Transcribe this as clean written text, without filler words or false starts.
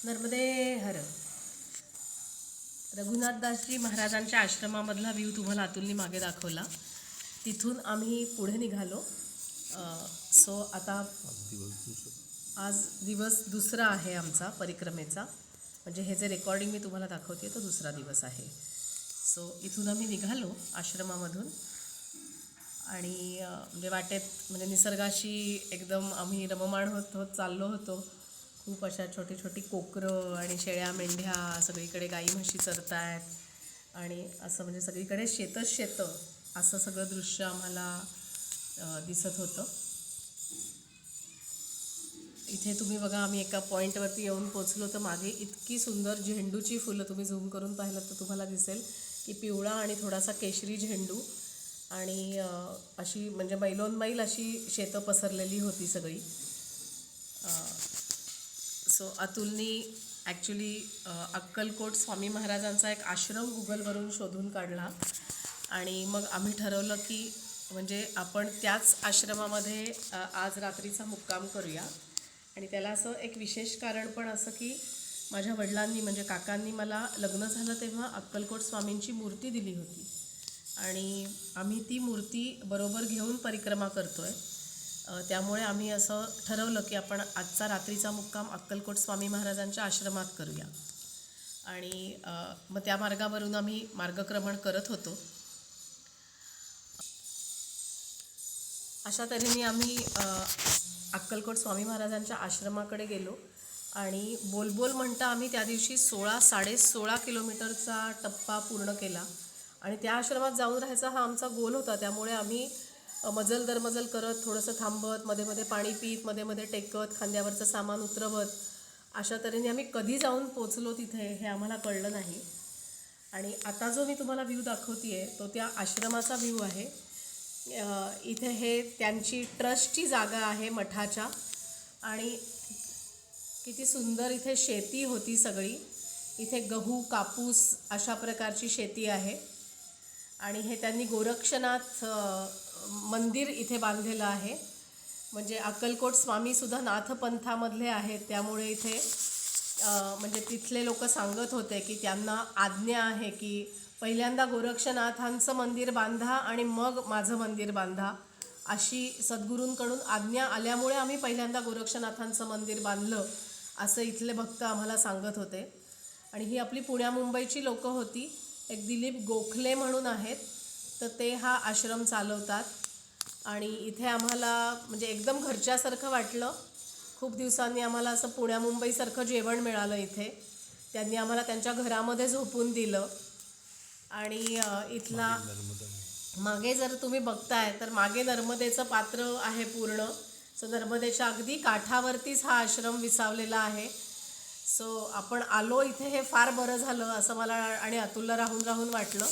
नर्मदे हर. रघुनाथदासजी महाराजांच्या आश्रमामधला व्ह्यू तुम्हाला अतुलनी मागे दाखवला. तिथून आम्ही पुढे निघालो. सो आता आज दिवस दुसरा आहे आमचा परिक्रमेचा. म्हणजे हे जे रेकॉर्डिंग मी तुम्हाला दाखवते तो दुसरा दिवस आहे. सो इथून आम्ही निघालो आश्रमामधून आणि म्हणजे वाटेत म्हणजे निसर्गाशी एकदम आम्ही रममाण होत चाललो होतो. खूप अशा छोटी छोटी कोकरं आणि शेळ्या मेंढ्या, सगळीकडे गाई म्हशी चरत आहेत आणि असं म्हणजे सगळीकडे शेतच शेतं असं सगळं दृश्य आम्हाला दिसत होतं. इथे तुम्ही बघा, आम्ही एका पॉईंटवरती येऊन पोचलो तर मागे इतकी सुंदर झेंडूची फुलं, तुम्ही झूम करून पाहिलं तर तुम्हाला दिसेल की पिवळा आणि थोडासा केशरी झेंडू आणि अशी म्हणजे मैलोनमैल अशी शेतं पसरलेली होती सगळी. सो अतुलनी ॲक्च्युली अक्कलकोट स्वामी महाराजांचा एक आश्रम गुगलवरून शोधून काढला आणि मग आम्ही ठरवलं की म्हणजे आपण त्याच आश्रमामध्ये आज रात्रीचा मुक्काम करूया. आणि त्याला असं एक विशेष कारण पण असं की माझ्या वडिलांनी म्हणजे काकांनी मला लग्न झालं तेव्हा अक्कलकोट स्वामींची मूर्ती दिली होती आणि आम्ही ती मूर्ती बरोबर घेऊन परिक्रमा करतो आहे. त्यामुळे आम्ही असं ठरवलं की आपण आजचा रात्रीचा मुक्काम अक्कलकोट स्वामी महाराजांच्या आश्रमात करूया. आणि मग त्या मार्गावरून आम्ही मार्गक्रमण करत होतो. अशा तऱ्हेने आम्ही अक्कलकोट स्वामी महाराजांच्या आश्रमाकडे गेलो आणि बोलबोल म्हणता आम्ही त्या दिवशी 16 किलोमीटरचा टप्पा पूर्ण केला. आणि त्या आश्रमात जाऊन राहायचा हा आमचा गोल होता. त्यामुळे आम्ही मजल दरमजल करत, थोडंसं थांबत, मध्ये मध्ये पाणी पीत, मध्ये मध्ये टेकत, खांद्यावरचं सामान उतरवत, अशा तऱ्हेने आम्ही कधी जाऊन पोचलो तिथे हे आम्हाला कळलं नाही. आणि आता जो मी तुम्हाला व्ह्यू दाखवते आहे तो त्या आश्रमाचा व्ह्यू आहे. इथे हे त्यांची ट्रस्टची जागा आहे मठाच्या आणि किती सुंदर इथे शेती होती सगळी. इथे गहू, कापूस अशा प्रकारची शेती आहे. आणि हे त्यांनी गोरक्षनाथ मंदिर इथे बांधलेलं आहे. म्हणजे अक्कलकोट स्वामीसुद्धा नाथपंथामधले आहेत, त्यामुळे इथे म्हणजे तिथले लोक सांगत होते की त्यांना आज्ञा आहे की पहिल्यांदा गोरक्षनाथांचं मंदिर बांधा आणि मग माझं मंदिर बांधा, अशी सद्गुरूंकडून आज्ञा आल्यामुळे आम्ही पहिल्यांदा गोरक्षनाथांचं मंदिर बांधलं असं इथले भक्त आम्हाला सांगत होते. आणि ही आपली पुण्या मुंबईची लोकं होती. एक दिलीप गोखले म्हणून आहेत, तर ते हा आश्रम चालवतात. आणि इथे आम्हाला म्हणजे एकदम घरच्यासारखं वाटलं. खूप दिवसांनी आम्हाला असं पुण्या मुंबईसारखं जेवण मिळालं इथे. त्यांनी आम्हाला त्यांच्या घरामध्ये झोपून दिलं. आणि इथला मागे जर तुम्ही बघताय तर मागे नर्मदेचं पात्र आहे पूर्ण. सो नर्मदेच्या अगदी काठावरतीच हा आश्रम विसावलेला आहे. सो आपण आलो इथे हे फार बरं झालं असं मला आणि अतुलला राहून वाटलं.